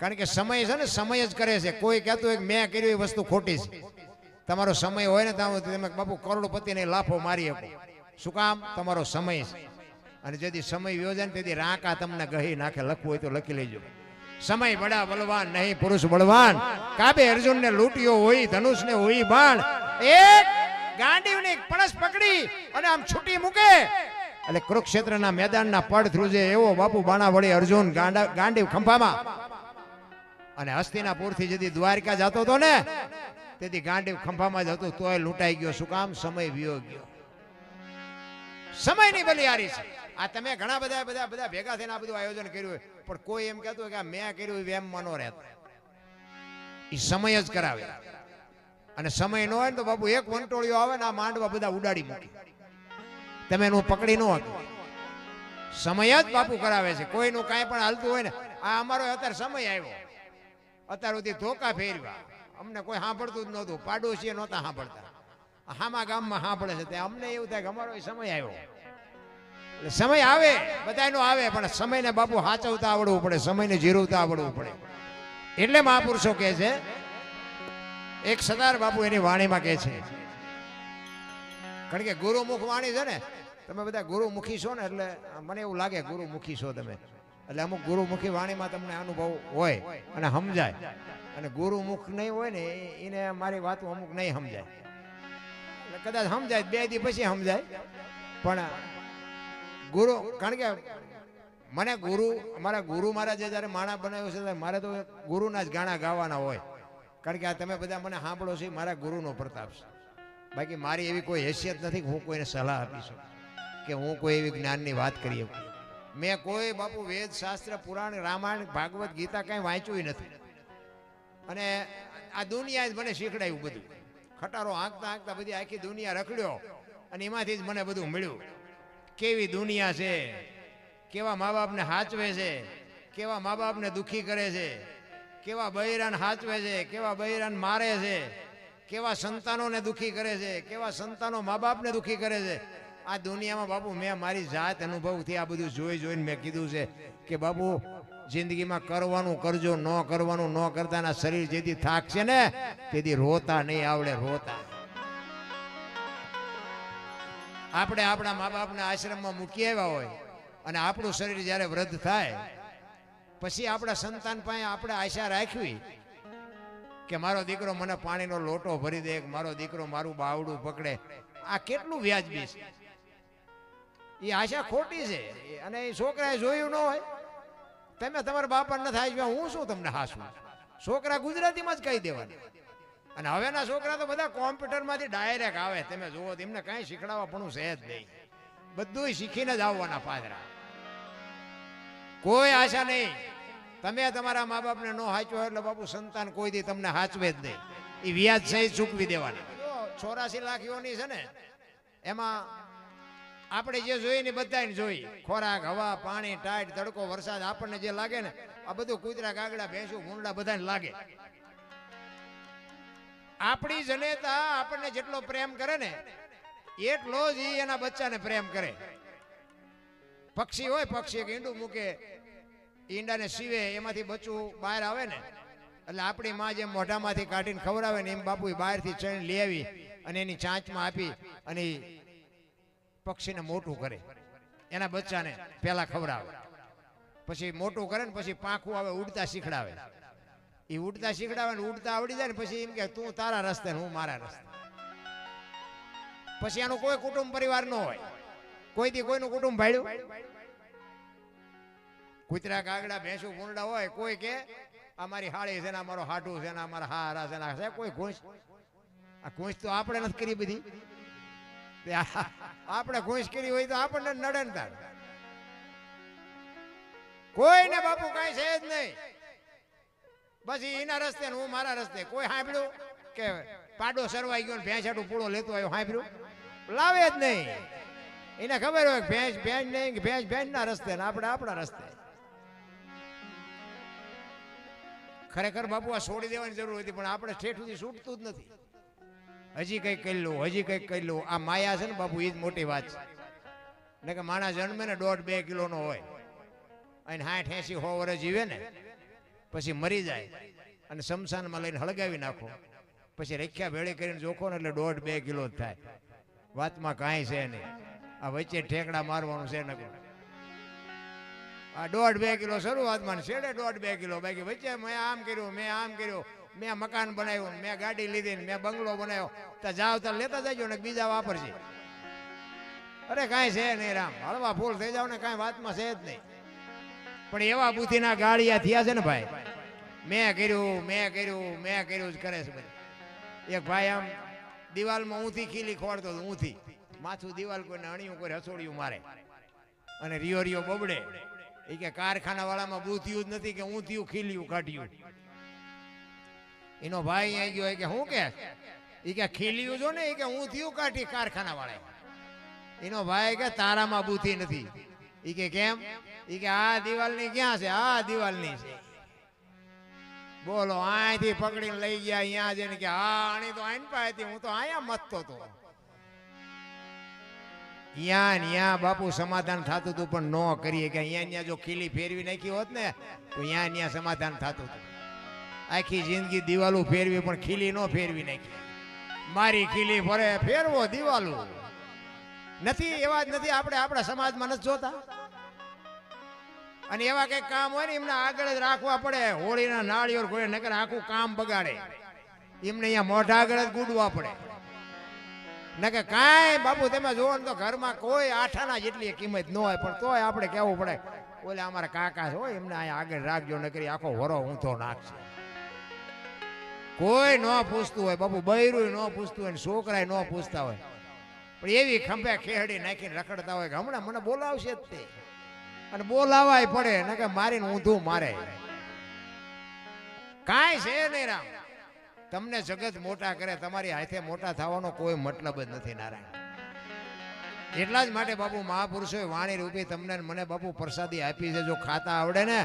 કારણ કે સમય છે ને સમય જ કરે છે. કોઈ કહેતું હોય કે મેં કર્યું એ વસ્તુ ખોટી છે. તમારો સમય હોય ને તમે બાપુ કરોડપતિને લાફો મારી શકો. શું કામ? તમારો સમય છે. અને જેથી સમય વ્યો જાય ને તેથી રાંકા તમને ગહી નાખે. લખવું હોય તો લખી લેજો. સમય બડા બલવાન નહીં પુરુષ બળવાન. કાબે અર્જુન ને લૂંટ્યો હોય ધનુષ ને હોય બાણ. એક ગાંડીવની પળસ પકડી અને આમ છૂટી મૂકે એટલે કુરુક્ષેત્રના મેદાનના પડ ધ્રુજે એવો બાપુ બાણા વળી અર્જુન ગાંડીવ ખંભામાં. અને હસ્તિનાપુર થી જેથી દ્વારકા જતો હતો ને તેથી ગાંડીવ ખંભામાં જ હતો તોય લૂંટાઈ ગયો. શું કામ? સમય વિયો ગયો. સમયની બલિયારી છે. આ તમે ઘણા બધા ભેગા થઈને આ બધું આયોજન કર્યું હોય પણ કોઈ એમ કહેતું કે મેં કર્યું એમ મનો રહેતો. એ સમય જ કરાવે. અને સમય ન હોય ને તો બાપુ એક વંટોળિયો આવે ને આ માંડવા બધા ઉડાડી મૂકી. તમે એનું પકડી ન હતો. સમય જ બાપુ કરાવે છે. કોઈનું કાંઈ પણ હાલતું હોય ને આ અમારો અત્યારે સમય આવ્યો. અત્યાર સુધી ધોકા ફેરવા અમને કોઈ સાંભળતું જ નહોતું. પાડોશીએ નહોતા સાંભળતા. હામા ગામમાં સાંભળે છે ત્યાં અમને એવું થાય કે અમારો સમય આવ્યો. એટલે સમય આવે બધાનો આવે પણ સમયને બાપુ સાચવતા આવડવું પડે. સમયને જીરવતા આવડવું પડે. એટલે મહાપુરુષો કહે છે એક સરદાર બાપુ એની વાણીમાં કહે છે કારણ કે ગુરુમુખ વાણી છે ને તમે બધા ગુરુમુખી છો ને એટલે મને એવું લાગે ગુરુમુખી છો તમે. એટલે અમુક ગુરુમુખી વાણીમાં તમને અનુભવ હોય અને સમજાય. અને ગુરુમુખ નહીં હોય ને એને મારી વાતો અમુક નહીં સમજાય. એટલે કદાચ સમજાય 2 દી પછી સમજાય પણ ગુરુ કારણ કે મને ગુરુ અમારા ગુરુ મહારાજે જ્યારે માણા બનાવ્યો છે મારે તો ગુરુના જ ગાણા ગાવાના હોય. કારણ કે આ તમે બધા મને સાંભળો છો મારા ગુરુનો પ્રતાપ છે. બાકી મારી એવી કોઈ હેસિયત નથી કે હું કોઈને સલાહ આપી શકું કે હું કોઈ એવી જ્ઞાનની વાત કરી શકું. મેં કોઈ બાપુ વેદ શાસ્ત્ર પુરાણ રામાયણ ભાગવત ગીતા કાંઈ વાંચ્યું નથી. અને આ દુનિયા જ મને શીખડાયું બધું. ખટારો હાંકતા હાંકતા બધી આખી દુનિયા રખડ્યો અને એમાંથી જ મને બધું મળ્યું. કેવી દુનિયા છે, કેવા મા બાપને હાચવે છે, કેવા મા બાપને દુઃખી કરે છે, કેવા બૈરાને હાચવે છે, કેવા બૈરાને મારે છે, કેવા સંતાનોને દુઃખી કરે છે, કેવા સંતાનો મા બાપને દુઃખી કરે છે. આ દુનિયામાં બાપુ મેં મારી જાત અનુભવથી આ બધું જોઈને મેં કીધું છે કે બાપુ જિંદગીમાં કરવાનું કરજો, ન કરવાનું ન કરતાના શરીર જેથી થાકશે ને તેથી રોતા નહીં આવડે. રોતા આપણે આપણા મા બાપને આશ્રમમાં મૂકી આવ્યા હોય અને આપણું શરીર જ્યારે વૃદ્ધ થાય પછી આપણા સંતાન પાસે આપણે આશા રાખવી કે મારો દીકરો મને પાણીનો લોટો ભરી દે, મારો દીકરો મારું બાવડું પકડે. આ કેટલું વ્યાજબી છે. એ આશા ખોટી છે. અને એ છોકરાએ જોયું ન હોય. તમે તમારા બાપા નથી હાચવ્યા હું શું તમને હાસું. છોકરા ગુજરાતીમાં જ કહી દેવાનું. અને હવેના છોકરા તો બધા કોમ્પ્યુટરમાંથી ડાયરેક્ટ આવે. તમે જુઓ એમને કાંઈ શીખડાવવા પણ છે જ નહીં. બધું શીખીને જ આવવાના પાદરા. કોઈ આશા નહીં. તમે તમારા મા બાપને ન હાચવો એટલે બાપુ સંતાન કોઈ દી તમને હાચવે જ નહીં. એ વ્યાજ સહિત ચૂકવી દેવાના. 84 લાખ યોની છે ને એમાં આપણે જે જોઈએ ને બધાને જોઈએ. ખોરાક, હવા, પાણી, ટાઈટ, તડકો, વરસાદ આપણને જે લાગે ને આ બધું કૂતરા, કાગડા, ભેંસું, ભૂંડા બધાને લાગે. આપણી જનેતા આપણને જેટલો પ્રેમ કરે ને એટલો જ એના બચ્ચાને પ્રેમ કરે. પક્ષી હોય, પક્ષી એક ઈંડું મૂકે, ઈંડાને સીવે એમાંથી બચ્ચું બહાર આવે ને એટલે આપણી માં જેમ મોઢામાંથી કાઢીને ખવડાવે ને એમ બાપુ બહારથી ચણ લઈ આવી અને એની ચાંચમાં આપી અને પક્ષીને મોટું કરે. એના બચ્ચાને પહેલા ખવડાવે, પછી મોટું કરે ને પછી પાંખું આવે ઉડતા શીખડાવે. એ ઉડતા શીખડાવે ને ઉડતા આવડી જાય ને પછી એમ કે તું તારા રસ્તે હું મારા રસ્તે. પછી એનું કોઈ કુટુંબ પરિવાર ન હોય. કોઈ દી કોઈનું કુટુંબ ભાડ્યું. કૂતરા, કાગડા, ભેંસું, ભૂંડા હોય. કોઈ કે અમારી હાળી છે ને અમારો હાડું છે ને અમારા હારા છે ને કોઈ ઘૂંસ. આ ઘૂંસ તો આપણે નથી કરી બધી. આપણે ઘૂંસ કરી હોય તો આપણને નડે ને તાર. કોઈને બાપુ કઈ છે જ નહીં. બસ એના રસ્તે હું મારા રસ્તે. કોઈ સાંભળ્યું કે પાડો સરવાઈ ગયો ને ભેંસાટું પૂળો લેતો આવ્યો સાંભળ્યું? લાવે જ નહીં. એને ખબર હોય ભેંસ ભેંસ નહીં કે ભેંસ ના રસ્તે ને આપણે આપણા રસ્તે. ખરેખર બાપુ આ છોડી દેવાની જરૂર હતી પણ આપણે ઠેઠ સુધી છૂટતું જ નથી. હજી કંઈક કરી લો, હજી કંઈક કરી લો. આ માયા છે ને બાપુ એ જ મોટી વાત છે. ને કે માણસ જન્મે ને 1.5-2 કિલોનો હોય અને 60-80 100 વર્ષ જીવે ને પછી મરી જાય અને શમશાનમાં લઈને હળગાવી નાખો, પછી રેખ્યા ભેળી કરીને જોખો ને એટલે 1.5-2 કિલો જ થાય. વાતમાં કાંઈ છે નહીં. આ વચ્ચે ઠેકડા મારવાનું છે નકર. આ 1.5-2 કિલો શરૂઆતમાં છેડે 1.5-2 કિલો, બાકી વચ્ચે મેં આમ કર્યું, મેં આમ કર્યું, મેં મકાન બનાવ્યું, મેં ગાડી લીધી, મેં બંગલો બનાવ્યો, તો જાવ તો લેતા જજો ને બીજા વાપરશે. અરે કાંઈ છે નહીં રામ, હળવા ફૂલ થઈ જાવ ને કાંઈ વાતમાં છે જ નહીં. પણ એવા બુદ્ધિના ગાળિયા થયા છે ને ભાઈ, મેં કર્યું, મેં કર્યું, મેં કર્યું જ કરે છે ભાઈ. એક ભાઈ આમ દિવાલમાં ઊંથી ખીલી ખોડતો હતો, ઊંથી માથું દિવાલ કોઈને અણિયું કોઈ હસોડિયું મારે અને રિયો રિયો બબડે. એ કે કારખાના વાળામાં બુદ્ધિયું જ નથી કે ઊંધિયું ખીલ્યું કાઢ્યું. એનો ભાઈ અહીં ગયો કે હું કે એ કે ખીલ્યું જો ને એ કે ઊંધિયું કાઢી કારખાના વાળા. એનો ભાઈ કે તારામાં બુદ્ધિ નથી. એ કે કેમ? એ કે આ દિવાલની ક્યાં છે? આ દિવાલની છે. બોલો, અહીંથી પકડીને લઈ ગયા અહીંયા જઈને કે હા આણી તો આઈન પાઈ, હું તો અહીંયા મતતો હતો. અહીંયા બાપુ સમાધાન થતું હતું, પણ ન કરીએ કે અહીંયા જો ખીલી ફેરવી નાખી હોત ને તો અહીંયા સમાધાન થતું હતું. આખી જિંદગી દિવાલો ફેરવી પણ ખીલી ન ફેરવી નાખી. મારી ખીલી ફરે ફેરવો દિવાલો નથી. એવા જ નથી આપણે આપણા સમાજમાં નથી જોતા. અને એવા કઈ કામ હોય ને એમને આગળ જ રાખવા પડે. હોળીના નાળિયેર કોઈ નકર આખું કામ બગાડે. એમને અહીંયા મોઢા આગળ જ ગુડવા પડે. નકે કાંઈ બાપુ તમે જોવો ને તો ઘરમાં કોઈ આઠાના જેટલી કિંમત ન હોય, પણ તોય આપણે કહેવું પડે ઓલે અમારા કાકા હોય એમને અહીંયા આગળ રાખજો, નકરી આખો વરો ઊંધો નાખશે. કોઈ ન પૂછતું હોય બાપુ, બૈરું ન પૂછતું હોય, છોકરા ન પૂછતા હોય, પણ એવી ખંભે ખેડી નાખીને રખડતા હોય કે હમણાં મને બોલાવશે જ તે. અને બોલાવાય પડે ને કે મારીને ઊંધું મારે. કાંઈ છે નહીં રામ. તમને જગત મોટા કરે, તમારી હાથે મોટા થવાનો કોઈ મતલબ જ નથી નારાયણ. એટલા જ માટે બાપુ મહાપુરુષોએ વાણી રૂપી તમને મને બાપુ પ્રસાદી આપી છે. જો ખાતા આવડે ને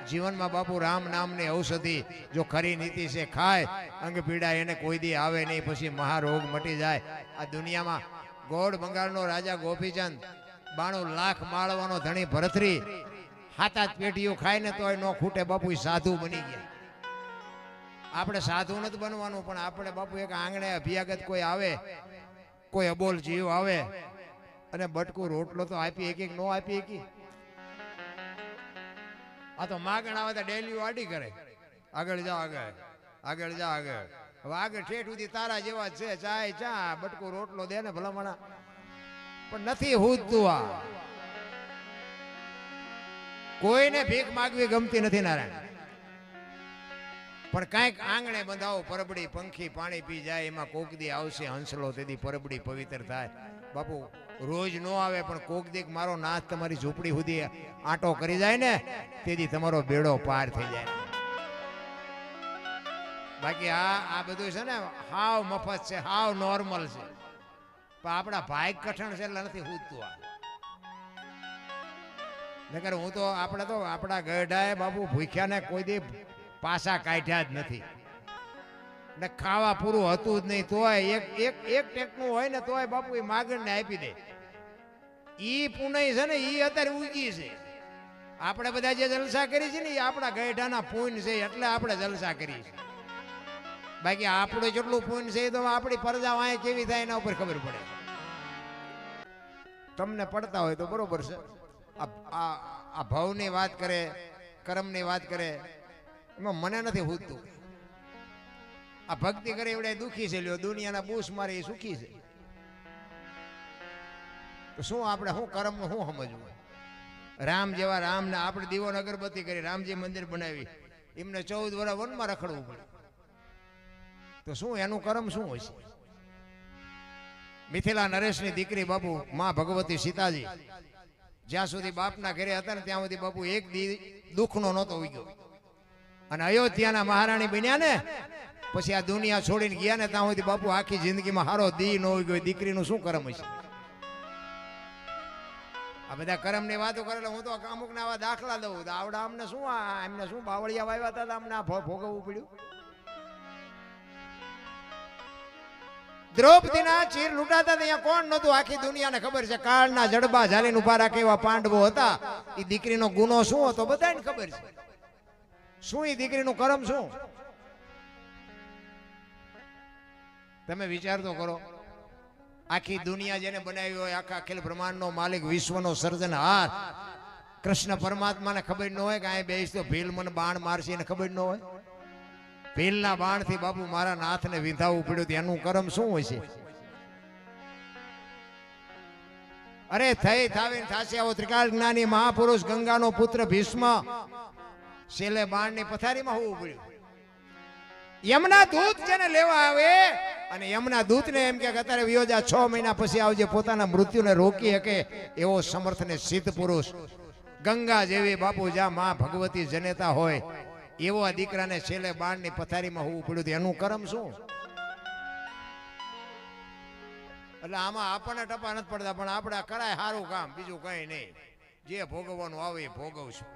જીવનમાં બાપુ રામ નામની ઔષધિ જો ખરી નીતિ છે ખાય, અંગ પીડા એને કોઈ દી આવે નહીં, પછી મહારોગ મટી જાય. આ દુનિયામાં ગોળ બંગાળનો રાજા ગોપીચંદ 92 લાખ માળવાનો ધણી ભરતરી 7-8 પેટીઓ ખાય ને તોય ન ખૂટે બાપુ. સાધુ બની ગયા. આપણે સાધુ નથી બનવાનું, પણ આપણે બાપુ એક આંગણે અભિયાગત કોઈ આવે, કોઈ અબોલ જીવ આવે અને બટકું રોટલો તો આપી એક ન આપી એકી. આ તો માગણ આવે તો ડેલી વાડી કરે, આગળ જા આગળ, આગળ જા આગળ. હવે આગળ ઠેઠ સુધી તારા જેવા છે, ચાય ચા બટકું રોટલો દે ને ભલામણા, પણ નથી હુજતું. આ કોઈને ભીખ માગવી ગમતી નથી નારાયણ. પણ કાંઈક આંગણે બંધાવો, પરબડી પંખી પાણી પી જાય, એમાં કોક દી આવશે હંસલો, તેથી પરબડી પવિત્ર થાય. બાપુ રોજ ન આવે પણ કોક દીક મારો નાથ તમારી ઝૂંપડી સુધી આંટો કરી જાય ને તેથી તમારો બેડો પાર થઈ જાય. બાકી આ બધું છે ને હાવ મફત છે, હાવ નોર્મલ છે, પણ આપણા ભાઈ કઠણ છે એટલે નથી હૂજતું. આ નકર હું તો આપણા ગઢાએ બાપુ ભૂખ્યા ને કોઈ દી પાસા કાઢ્યા જ નથી ને ખાવા પૂરું હતું જ નહીં, તોય એક ટેકનું હોય ને તોય બાપુ એ માગણ ને આપી દે. ઈ પુણ્ય છે ને ઈ અત્યારે ઉગી છે. આપણે બધા જે જલસા કરી છે ને એ આપણા ગઢાના પુણ્ય છે એટલે આપણે જલસા કરી છે. બાકી આપણું જેટલું પુણ્ય છે તો આપણી પરજા વાંય કેવી થાય એના ઉપર ખબર પડે. તમને પડતા હોય તો બરોબર છે. આ ભાવની વાત કરે, કર્મની વાત કરે, એમાં મને નથી હૂજતું. આ ભક્તિ કરે એવડે દુખી છે, લ્યો દુનિયાના બૂસ મારે એ સુખી છે. તો શું આપણે શું કર્મનું શું સમજવું? રામ જેવા રામને આપણે દીવો અગરબત્તી કરી રામજી મંદિર બનાવી, એમને 14 વર્ષ વનમાં રખડવું પડે, તો શું એનું કર્મ શું હોય છે? મિથિલા નરેશની દીકરી બાપુ માં ભગવતી સીતાજી જ્યાં સુધી બાપના ઘરે હતા ને ત્યાં સુધી બાપુ એક દુઃખનો નહોતો ઉગ્યો. અને અયોધ્યાના મહારાણી બન્યા ને પછી આ દુનિયા છોડીને ગયા ને ત્યાં સુધી બાપુ આખી જિંદગીમાં હારો દી ન ઉગ્યો. દીકરીનું શું કર્મ હશે? આ બધા કર્મની વાતો કરે. હું તો અમુક ના આવા દાખલા દઉં તો આવડા અમને શું એમને શું બાવળિયા વાવ્યા હતા અમને આ ભોગવવું પડ્યું. દ્રૌપદીના ચીર લૂંટાતા ત્યાં કોણ નતું? આખી દુનિયાને ખબર છે. કાળના જડબા ઝાલીને ઉભા રાખે એવા પાંડવો હતા. એ દીકરીનો ગુનો શું હતો બધાને ખબર છે. શું એ દીકરીનું કર્મ શું? તમે વિચાર તો કરો. આખી દુનિયા જેને બનાવી હોય, આખા અખિલ બ્રહ્માંડનો માલિક, વિશ્વનો સર્જનહાર કૃષ્ણ પરમાત્માને ખબર ન હોય કે આ બેસ તો ભીલ મને બાણ મારશે એને ખબર ન હોય? ભીલના બાણથી બાપુ મારા નાથને વિંધાવવું પડ્યું, એનું કર્મ શું હોય છે? અરે થઈ થાવીને થાશે આવો ત્રિકાળ જ્ઞાની મહાપુરુષ ગંગાનો પુત્ર ભીષ્મ છેલ્લે બાણની પથારીમાં હોવું પડ્યું. યમના દૂત જેને લેવા આવે અને યમના દૂતને એમ કે અત્યારે વિયોજા 6 મહિના પછી આવજે, પોતાના મૃત્યુને રોકી શકે એવો સમર્થ ને સિદ્ધ પુરુષ ગંગા જેવી બાપુ જ્યાં માં ભગવતી જનેતા હોય એવો આ દીકરાને છેલ્લે બાણની પથારીમાં હોવું પડ્યું. એનું કર્મ શું? એટલે આમાં આપણને ટપા નથી પડતા, પણ આપણે કરાય સારું કામ, બીજું કઈ નહીં. જે ભોગવવાનું આવે એ ભોગવશું.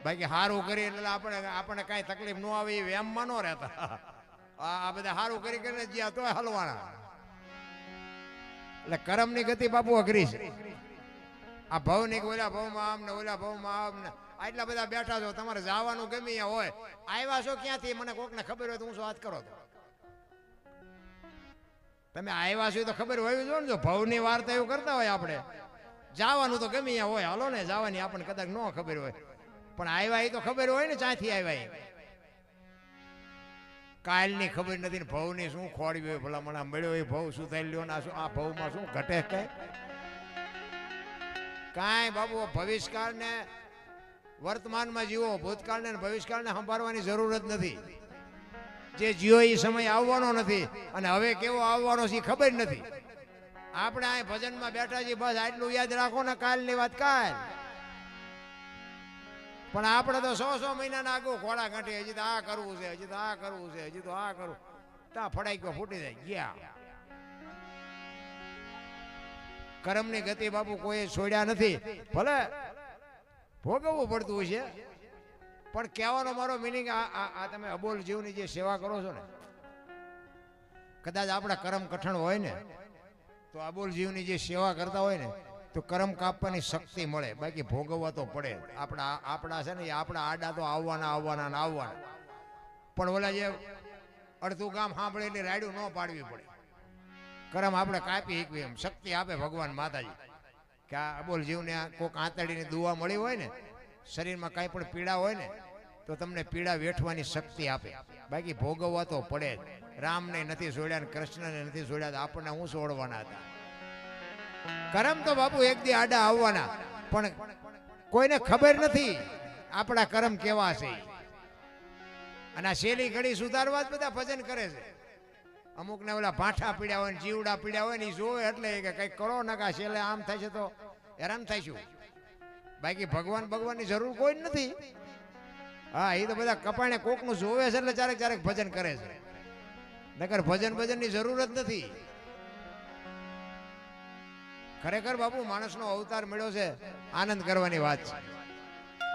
બાકી સારું કરી એટલે આપણને કઈ તકલીફ ન આવે એ વેમમાં ન રહેતા. આ બધા સારું કરી કરીને જ્યાં તોય હલવાના. એટલે કર્મની ગતિ બાપુ અઘરી છે. આ ભવની ઓલા ભવમાં આમ ને ઓલા ભવમાં આમ ને આટલા બધા બેઠા છો, તમારે જવાનું ગમે હોય, આવ્યા છો ક્યાંથી મને કોકને ખબર હોય તો હું શું વાત કરો? તમે આવ્યા છો તો ખબર હોય જો ને. જો ભવની વાર્તા એવું કરતા હોય, આપણે જવાનું તો ગમે હોય, હાલો ને જવાની આપણને કદાચ ન ખબર હોય, પણ આવ્યા એ તો ખબર હોય ને ક્યાંથી આવ્યા. કાલની ખબર નથી ને ભવની શું ખોડવી હોય, ભલા મને મળ્યો એ ભવ શું થઈ લ્યો ને આ ભવમાં શું ઘટે કાંઈ બાબુ. ભવિષ્યકાળ ને વર્તમાનમાં જીવો, ભૂતકાળ ને ભવિષ્યકાળને સંભાળવાની જરૂર જ નથી. જે જીવો એ સમય આવવાનો નથી અને હવે કેવો આવવાનો છે ખબર નથી. આપણે આ ભજનમાં બેઠા છીએ, બસ આટલું યાદ રાખો ને કાલની વાત કાલ. પણ આપણે તો 100 મહિનાના આગો ઘોડા ગાંઠી, હજી તો આ કરવું છે, હજી તો આ કરવું છે, હજી તો આ કરવું, ત્યાં ફડાઈ ગયો, ફૂટી જાય ગયા. કર્મની ગતિ બાપુ કોઈ છોડ્યા નથી. ભલે ભોગવવું પડતું હોય છે, પણ કહેવાનો મારો મિનિંગ આ તમે અબોલ જીવની જે સેવા કરો છો ને, કદાચ આપણા કર્મ કઠણ હોય ને તો અબોલ જીવની જે સેવા કરતા હોય ને તો કર્મ કાપવાની શક્તિ મળે. બાકી ભોગવવા તો પડે. આપણા છે ને આપણા આડા તો આવવાના. પણ ઓલા જે અડધું ગામ સાંભળે એટલે રાડ્યું ન પાડવી પડે. કર્મ આપણે કાપી શકવી એમ શક્તિ આપે ભગવાન માતાજી. કે આ અબોલ જીવને કોઈક આંતરડીની દુઆ મળી હોય ને, શરીરમાં કાંઈ પણ પીડા હોય ને તો તમને પીડા વેઠવાની શક્તિ આપે. બાકી ભોગવવા તો પડે જ. રામને નથી છોડ્યા ને કૃષ્ણને નથી છોડ્યા તો આપણને હું છોડવાના હતા? કર્મ તો બાપુ એક દી આડા આવવાના, પણ કોઈને ખબર નથી આપણા કર્મ કેવા છે. અને આ શેલી ઘડી સુધારવા જ બધા ભજન કરે છે. અમુક ને ઓલા ભાઠા પીડ્યા હોય ને જીવડા પીડ્યા હોય ને એ જોવે એટલે કે કંઈક કરો ને કા છેલ્લે આમ થાય છે તો હેરાન થઈશું. બાકી ભગવાનની જરૂર કોઈ જ નથી. હા, એ તો બધા કપાણે કોકનું જોવે છે એટલે ચારેક ભજન કરે છે. નકર ભજનની જરૂર જ નથી. ખરેખર બાપુ માણસનો અવતાર મળ્યો છે આનંદ કરવાની વાત છે.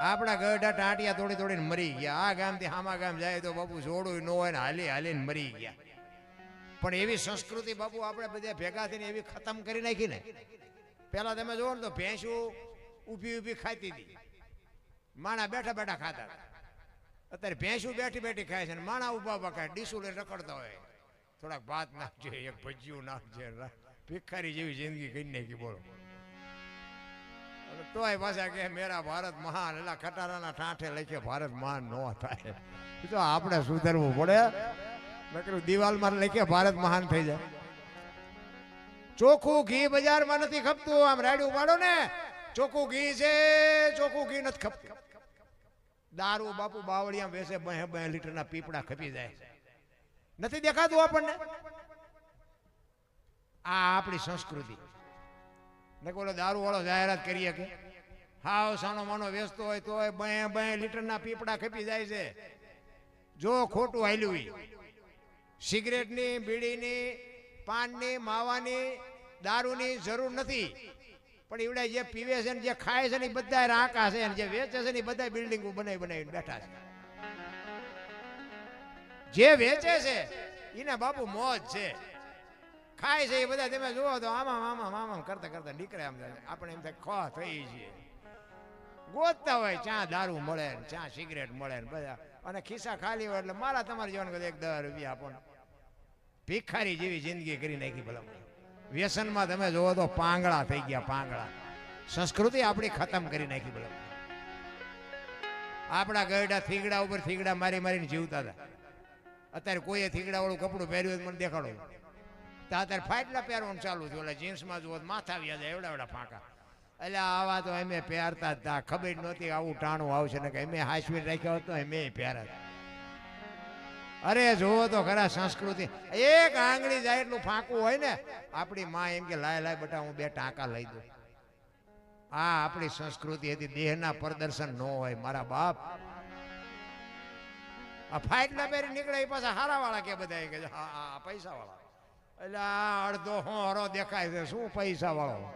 આપણા ગઢા ટાંટિયા તોડીને મરી ગયા. આ ગામથી હામા ગામ જાય તો બાપુ જોડું ન હોય ને હાલીને મરી ગયા. પણ એવી સંસ્કૃતિ બાપુ આપણે બધા ભેગા થઈને એવી ખતમ કરી નાખી ને. પેલા તમે જોવો ને તો ભેંસું ઊભી ખાતી હતી, માણા બેઠા ખાતા. અત્યારે ભેંસું બેઠી ખાય છે ને માણા ઊભા ખાય. ડીસું લઈને રખડતા હોય. થોડાક ભાત નાખજે, એક ભજીયું નાખજે, ભિખારી જેવી જિંદગી કરી નાખી. બોલો તોય પાછા કે મેરા ભારત મહાન. એટલે ખટારાના ઠાઠે લખે ભારત મહાન ન થાય. તો આપણે સુધરવું પડે. નકરું દિવાલમાં લખે ભારત મહાન થઈ જાય. ચોખ્ખું ઘી બજારમાં નથી ખપતું. આમ રાડ્યું પાડો ને ચોખ્ખું ઘી છે, ચોખ્ખું ઘી નથી ખપતું. દારૂ બાપુ બાવળિયા બેસે 2 લીટરના પીપડા ખપી જાય. નથી દેખાતું આપણને? આ આપણી સંસ્કૃતિ. ને ઓલો દારૂ વાળો જાહેરાત કરીએ કે હાવ સાનો માનો વેચતો હોય તો 2 લીટરના પીપડા ખપી જાય છે. જો ખોટું હાલ્યું. સિગરેટની, બીડીની, પાનની, માવાની, દારૂની જરૂર નથી. પણ એવડે જે પીવે છે ને જે ખાય છે ને એ બધા રાંકા છે, જે વેચે છે ને એ બધા બિલ્ડિંગો બનાવીને બેઠા છે. જે વેચે છે એને બાપુ મોજ છે. ખાય છે એ બધા તમે જુઓ તો આમાં કરતા નીકળે. આમ આપણે એમ થાય ખો થઈ છીએ. ગોતતા હોય ચા દારૂ મળે ને ચા સિગરેટ મળે ને બધા, અને ખિસ્સા ખાલી હોય એટલે મારા તમારે જવાનું એક 10 રૂપિયા આપો. ભિખારી જેવી જિંદગી કરી નાખી ભલા. વ્યસનમાં તમે જોવો તો પાંગળા થઈ ગયા, પાંગળા. સંસ્કૃતિ આપણી ખતમ કરી નાખી ભલા. આપણા ગરડા થીગડા ઉપર થીગડા મારી મારીને જીવતા હતા. અત્યારે કોઈએ થીગડા વાળું કપડું પહેર્યું મને દેખાડો તો અત્યારે ફાટલા પહેરવાનું ચાલુ થયું. એટલે જીન્સમાં જુઓ માથા વ્યા જાય એવડા એવડા ફાંકા. એટલે આવા તો અમે પહેરતા હતા, ખબર નહોતી આવું ટાણું આવશે ને કે અમે હાસવીર રાખ્યા હોત તો અમે પહેરા. અરે જોવો તો ખરા સંસ્કૃતિ. એક આંગળી જાય એટલું ફાંકું હોય ને, આપણી માં એમ કે લાય લાય બેટા હું 2 ટાંકા લઈ દઉં. આ આપણી સંસ્કૃતિ હતી. દેહના પ્રદર્શન ન હોય મારા બાપ. આ ફાઇટના પહેરી નીકળે એ પાછા હારા વાળા કે બધા કે હા પૈસા વાળા. એટલે આ અડધો હોરો દેખાય છે શું પૈસા વાળો.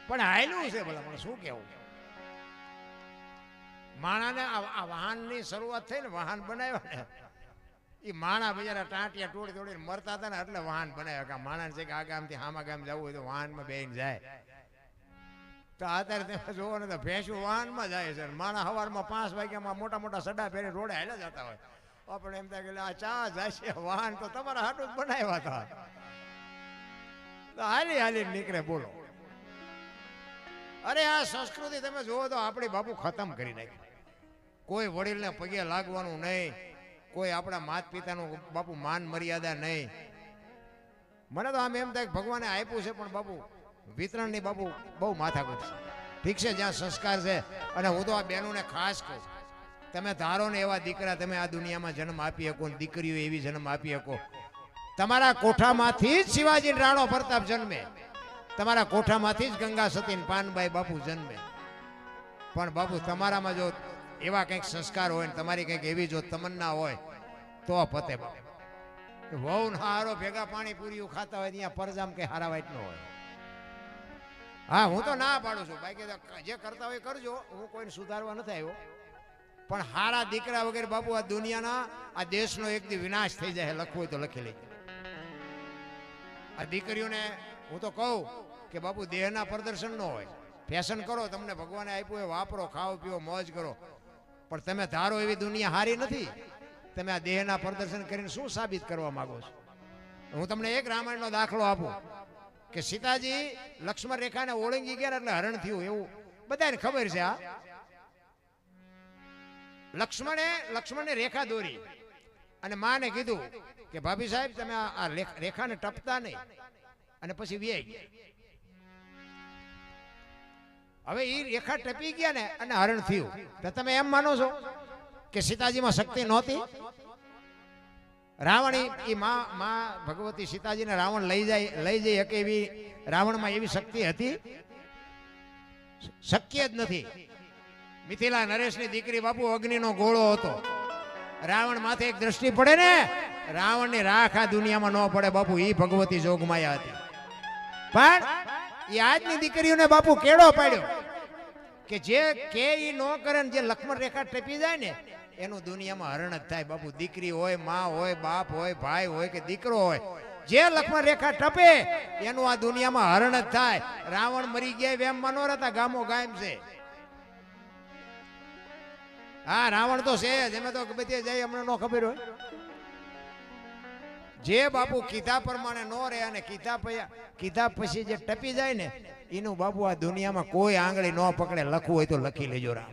પણ હાયલું છે ભલા મને શું કેવું. માણાને આ વાહનની શરૂઆત થઈ ને, વાહન બનાવ્યા ને એ માણા બિચારા ટાંટિયા તોડી તોડીને મરતા હતા ને એટલે વાહન બનાવ્યા. કે માણા છે કે આ ગામથી હામા ગામ જવું હોય તો વાહનમાં બેહીને જાય. તો અત્યારે તમે જોવો ને તો ભેંસું વાહનમાં જાય છે. માણા સવારમાં 5 વાગ્યામાં મોટા મોટા સડા પહેરી રોડે હાલ્યા જતા હોય. આપણે એમ થાય કે આ ચા જાય વાહન તો તમારા હાટું જ બનાવ્યા હતા. તો હાલી હાલી નીકળે બોલો. અરે આ સંસ્કૃતિ તમે જોવો તો આપણી બાપુ ખતમ કરી નાખી. કોઈ વડીલને પગે લાગવાનું નહીં, કોઈ આપણા માતા પિતાનું બાપુ માન મર્યાદા નહીં. મને તો આમ એમ થાય કે ભગવાને આપ્યું છે પણ બાપુ વિતરણની બાપુ બહુ માથાકૂટ છે. ઠીક છે જ્યાં સંસ્કાર છે. અને હું તો આ બહેનોને ખાસ કહું, તમે ધારો ને એવા દીકરા તમે આ દુનિયામાં જન્મ આપી શકો, દીકરીઓ એવી જન્મ આપી શકો. તમારા કોઠામાંથી જ શિવાજી રાણો પ્રતાપ જન્મે, તમારા કોઠામાંથી જ ગંગા સતી પાનબાઈ બાપુ જન્મે. પણ બાપુ તમારામાં જો એવા કંઈક સંસ્કાર હોય ને તમારી કંઈક એવી જો તમન્ના હોય તો પતે બાપુ. વહુ હારો ભેગા પાણીપુરીઓ ખાતા હોય ત્યાં પરજામ કે હારા વાઈટ ન હોય. હા હું તો ના પાડું છું બાકી જે કરતા હોય કરજો, હું કોઈને સુધારવા નથી આવ્યો. પણ હારા દીકરા વગેરે બાપુ આ દુનિયાના આ દેશનો એક દી વિનાશ થઈ જાય. લખવું હોય તો લખી લેજો. આ દીકરીઓને હું તો કહું કે બાપુ દેહના પ્રદર્શન ન હોય. ફેશન કરો, તમને ભગવાને આપ્યું એ વાપરો, ખાઓ પીઓ મોજ કરો. પણ તમે ધારો એવી દુનિયા હારી નથી. તમે આ દેહના પ્રદર્શન કરીને શું સાબિત કરવા માંગો છો? હું તમને એક રામાયણનો દાખલો આપું કે સીતાજી લક્ષ્મણ રેખાને ઓળંગી ગયા એટલે હરણ થયું એવું બધાને ખબર છે. આ લક્ષ્મણે રેખા દોરી અને માને કીધું કે ભાભી સાહેબ તમે આ રેખાને ટપતા નહીં, અને પછી વ્યાઈ ગયા. હવે એ રેખા ટપી ગયા ને અને હરણ થયું. તો તમે એમ માનો છો કે સીતાજીમાં શક્તિ નહોતી? રાવણ એ માં ભગવતી સીતાજીને રાવણ લઈ જઈ શકે એવી રાવણમાં એવી શક્તિ હતી? શક્ય જ નથી. મિથિલા નરેશની દીકરી બાપુ અગ્નિનો ગોળો હતો. રાવણ માથે એક દ્રષ્ટિ પડે ને, રાવણની રાખ આ દુનિયામાં ન પડે બાપુ. એ ભગવતી જોગમાયા હતી. પણ એ આજની દીકરીઓને બાપુ કેળો પાડ્યો કે જે કે ઈ ન કરે ને જે લક્ષ્મણ રેખા ટપી જાય ને એનું દુનિયામાં હરણ જ થાય બાપુ. દીકરી હોય, માં હોય, બાપ હોય, ભાઈ હોય કે દીકરો હોય, જે લક્ષ્મણ રેખા ટપે એનું આ દુનિયામાં હરણ જ થાય. રાવણ મરી ગયા એમ મનો રહેતા, ગામો ગામ છે. હા રાવણ તો છે જ, એમ તો બધે જાય અમને ન ખબર હોય. જે બાપુ કીધા પ્રમાણે નો રહે અને કીધા પછી જે ટપી જાય ને એનું બાપુ આ દુનિયામાં કોઈ આંગળી ન પકડે. લખવું હોય તો લખી લેજો રામ.